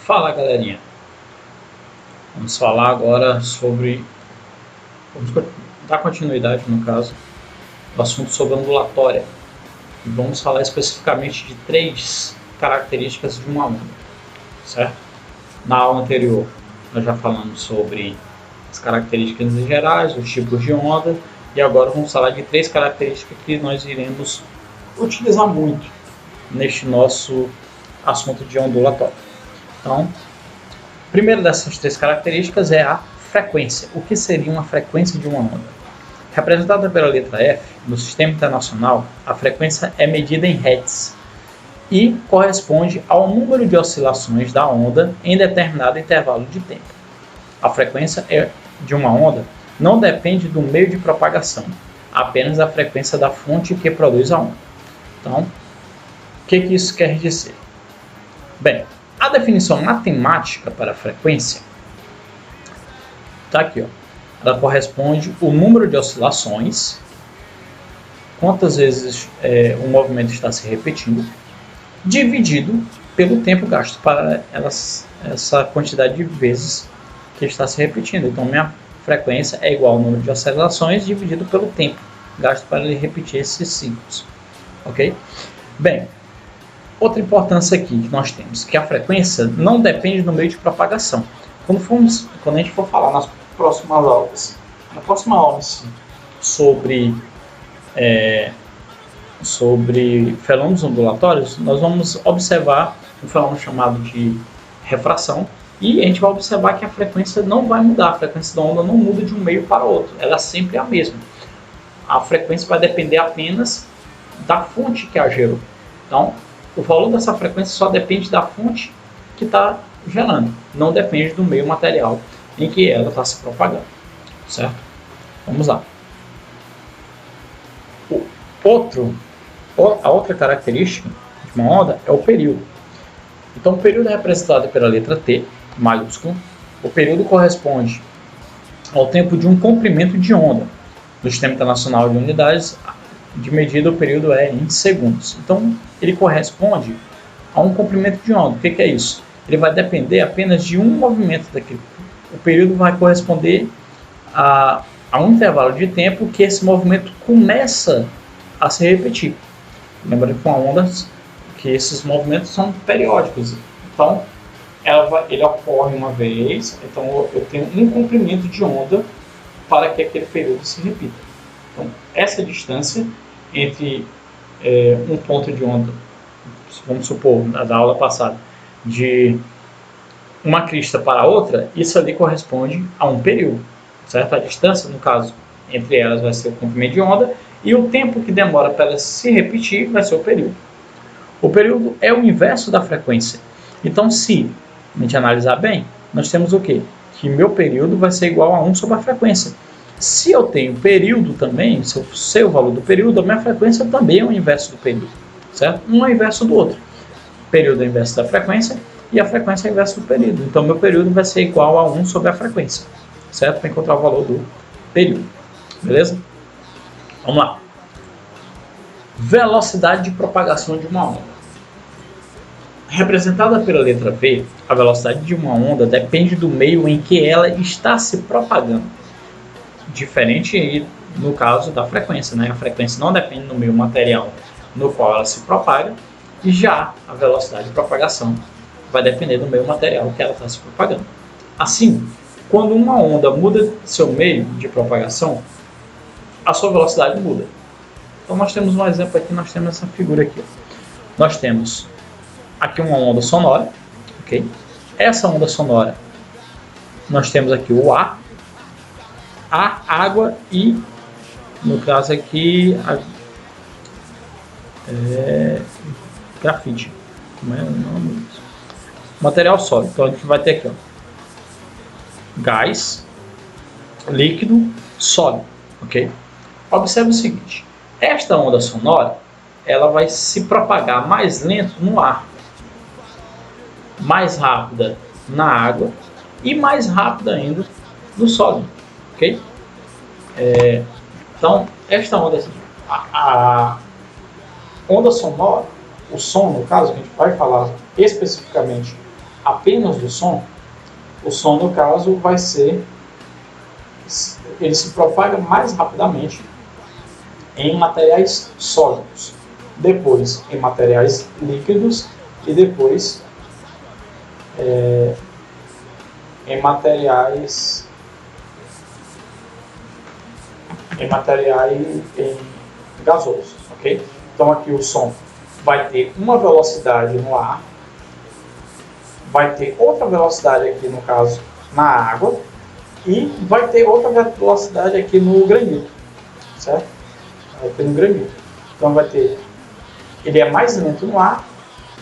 Fala, galerinha, vamos falar agora sobre, vamos dar continuidade no caso, do assunto sobre ondulatória. E vamos falar especificamente de 3 características de uma onda, certo? Na aula anterior nós já falamos sobre as características gerais, os tipos de onda, e agora vamos falar de 3 características que nós iremos utilizar muito neste nosso assunto de ondulatória. Então, a primeira dessas 3 características é a frequência. O que seria uma frequência de uma onda? Representada pela letra F, no Sistema Internacional, a frequência é medida em Hertz e corresponde ao número de oscilações da onda em determinado intervalo de tempo. A frequência de uma onda não depende do meio de propagação, apenas da frequência da fonte que produz a onda. Então, o que isso quer dizer? Bem, a definição matemática para a frequência está aqui, ó. Ela corresponde ao número de oscilações, quantas vezes o movimento está se repetindo, dividido pelo tempo gasto para essa quantidade de vezes que está se repetindo. Então, minha frequência é igual ao número de oscilações dividido pelo tempo gasto para ele repetir esses ciclos. Ok? Bem, outra importância aqui que nós temos, que a frequência não depende do meio de propagação. Quando a gente for falar nas próximas aulas, na próxima aula sobre fenômenos ondulatórios, nós vamos observar um fenômeno chamado de refração, e a gente vai observar que a frequência não vai mudar, a frequência da onda não muda de um meio para outro, ela é sempre a mesma. A frequência vai depender apenas da fonte que a gerou. Então, o valor dessa frequência só depende da fonte que está gerando, não depende do meio material em que ela está se propagando, certo? Vamos lá. A outra característica de uma onda é o período. Então, o período é representado pela letra T, maiúsculo. O período corresponde ao tempo de um comprimento de onda. No Sistema Internacional de Unidades de Medida, o período é em segundos. Então, ele corresponde a um comprimento de onda. O que é isso? Ele vai depender apenas de um movimento daquele. O período vai corresponder a um intervalo de tempo que esse movimento começa a se repetir. Lembrando que com a onda, que esses movimentos são periódicos. Então, ele ocorre uma vez, então eu tenho um comprimento de onda para que aquele período se repita. Então, essa distância entre um ponto de onda, vamos supor, da aula passada, de uma crista para outra, isso ali corresponde a um período, certo? A distância, no caso, entre elas vai ser o comprimento de onda, e o tempo que demora para ela se repetir vai ser o período. O período é o inverso da frequência. Então, se a gente analisar bem, nós temos o quê? Que meu período vai ser igual a 1 sobre a frequência. Se eu tenho período também, se eu sei o valor do período, a minha frequência também é o inverso do período, certo? Um é o inverso do outro. O período é o inverso da frequência e a frequência é o inverso do período. Então, meu período vai ser igual a 1 sobre a frequência, certo? Para encontrar o valor do período. Beleza? Vamos lá. Velocidade de propagação de uma onda. Representada pela letra V, a velocidade de uma onda depende do meio em que ela está se propagando. Diferente aí no caso da frequência, né? A frequência não depende do meio material no qual ela se propaga, e já a velocidade de propagação vai depender do meio material que ela está se propagando. Assim, quando uma onda muda seu meio de propagação, a sua velocidade muda. Então nós temos um exemplo aqui, nós temos essa figura aqui. Nós temos aqui uma onda sonora, ok? Essa onda sonora, nós temos aqui o ar, a água e, no caso aqui, grafite. Como é o nome disso? Material sólido. Então a gente vai ter aqui, ó, gás, líquido, sólido, ok? Observe o seguinte, esta onda sonora, ela vai se propagar mais lento no ar, mais rápida na água e mais rápida ainda no sólido, ok? Então, esta onda, a onda sonora, o som, no caso, que a gente vai falar especificamente apenas do som, o som, no caso, vai ser... ele se propaga mais rapidamente em materiais sólidos, depois em materiais líquidos e depois em materiais gasosos, ok? Então aqui o som vai ter uma velocidade no ar, vai ter outra velocidade aqui, no caso, na água, e vai ter outra velocidade aqui no granito, certo? Aqui no granito. Então vai ter, ele é mais lento no ar,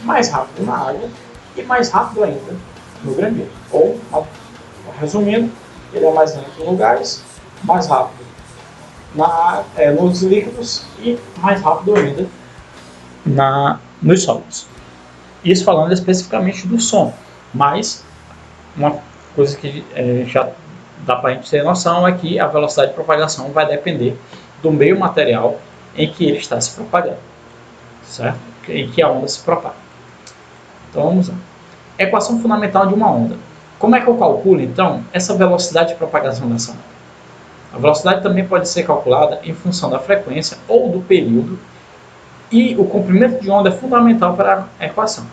mais rápido na água e mais rápido ainda no granito. Ou, resumindo, ele é mais lento no gás, mais rápido nos líquidos e mais rápido ainda nos sólidos. Isso falando especificamente do som, mas uma coisa que já dá para a gente ter noção é que a velocidade de propagação vai depender do meio material em que ele está se propagando, certo? Em que a onda se propaga. Então vamos lá. Equação fundamental de uma onda. Como é que eu calculo, então, essa velocidade de propagação dessa onda? A velocidade também pode ser calculada em função da frequência ou do período, e o comprimento de onda é fundamental para a equação.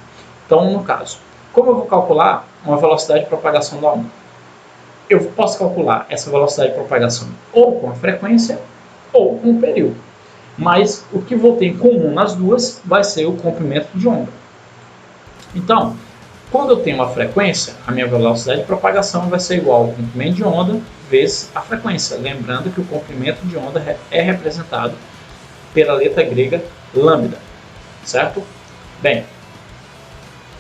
Então, no caso, como eu vou calcular uma velocidade de propagação da onda? Eu posso calcular essa velocidade de propagação ou com a frequência ou com o período. Mas o que vou ter em comum nas duas vai ser o comprimento de onda. Então, quando eu tenho uma frequência, a minha velocidade de propagação vai ser igual ao comprimento de onda vezes a frequência. Lembrando que o comprimento de onda é representado pela letra grega lambda, certo? Bem,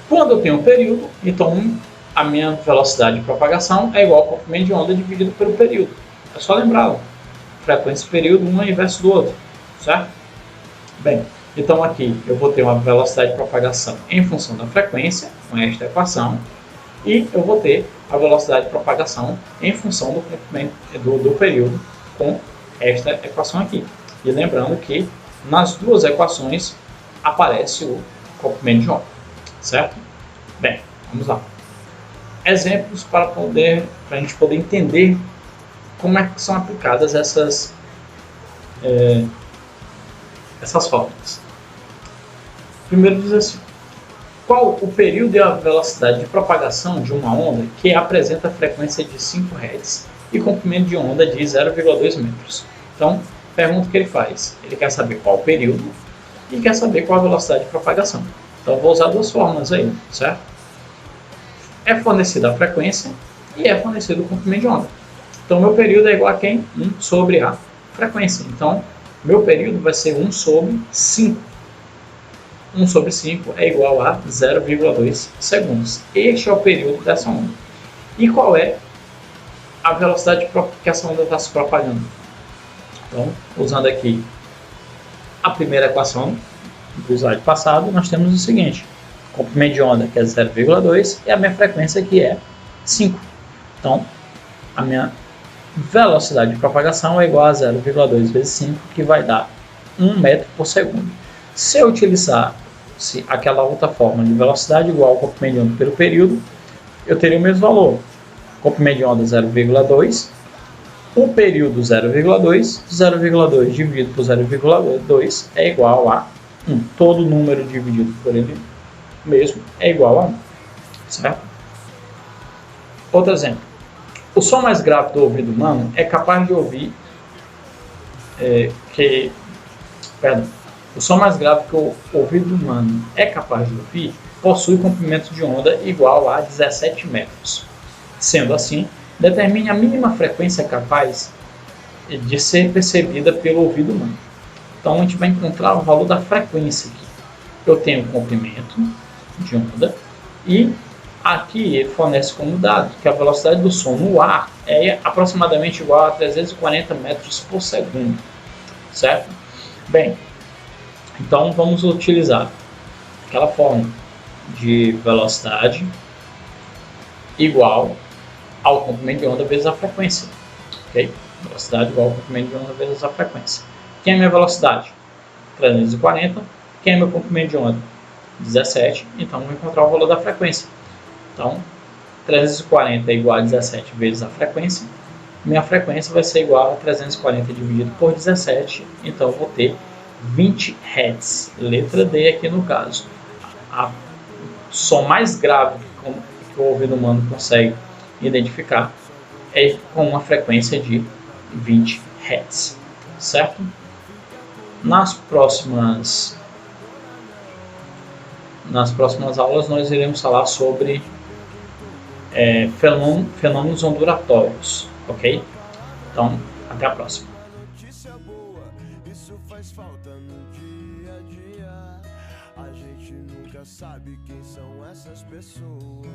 quando eu tenho um período, então a minha velocidade de propagação é igual ao comprimento de onda dividido pelo período. É só lembrar, frequência e período, um é inverso do outro, certo? Bem, então aqui eu vou ter uma velocidade de propagação em função da frequência, com esta equação, e eu vou ter a velocidade de propagação em função do comprimento do período, com esta equação aqui. E lembrando que nas duas equações aparece o comprimento de onda, certo? Bem, vamos lá. Exemplos para a gente poder entender como é que são aplicadas essas fórmulas. Primeiro diz assim: qual o período e a velocidade de propagação de uma onda que apresenta frequência de 5 Hz e comprimento de onda de 0,2 metros? Então, pergunta que ele faz. Ele quer saber qual o período e quer saber qual a velocidade de propagação. Então, eu vou usar duas fórmulas aí, certo? É fornecida a frequência e é fornecido o comprimento de onda. Então, meu período é igual a quem? 1 sobre a frequência. Então, meu período vai ser 1 sobre 5. 1 sobre 5 é igual a 0,2 segundos. Este é o período dessa onda. E qual é a velocidade que essa onda está se propagando? Então, usando aqui a primeira equação do slide passado, nós temos o seguinte: comprimento de onda, que é 0,2, e a minha frequência, que é 5. Então, a minha velocidade de propagação é igual a 0,2 vezes 5, que vai dar 1 metro por segundo. Se eu utilizar aquela outra fórmula de velocidade igual ao comprimento de onda pelo período, eu teria o mesmo valor. Comprimento de onda 0,2, o período 0,2, 0,2 dividido por 0,2 é igual a 1. Todo número dividido por ele mesmo é igual a 1, certo? Outro exemplo. O som mais grave do ouvido humano é capaz de ouvir o som mais grave que o ouvido humano é capaz de ouvir possui comprimento de onda igual a 17 metros. Sendo assim, determine a mínima frequência capaz de ser percebida pelo ouvido humano. Então, a gente vai encontrar o valor da frequência aqui. Eu tenho o comprimento de onda e aqui ele fornece como dado que a velocidade do som no ar é aproximadamente igual a 340 metros por segundo, certo? Bem, então vamos utilizar aquela fórmula de velocidade igual ao comprimento de onda vezes a frequência, ok? Velocidade igual ao comprimento de onda vezes a frequência. Quem é a minha velocidade? 340. Quem é meu comprimento de onda? 17. Então, vou encontrar o valor da frequência. Então, 340 é igual a 17 vezes a frequência. Minha frequência vai ser igual a 340 dividido por 17, então eu vou ter 20 Hz. Letra D aqui no caso. A som mais grave que o ouvido humano consegue identificar é com uma frequência de 20 Hz, certo? Nas próximas aulas nós iremos falar sobre fenômenos ondulatórios, ok? Então, até a próxima. Notícia boa, isso faz falta no dia a dia. A gente nunca sabe quem são essas pessoas.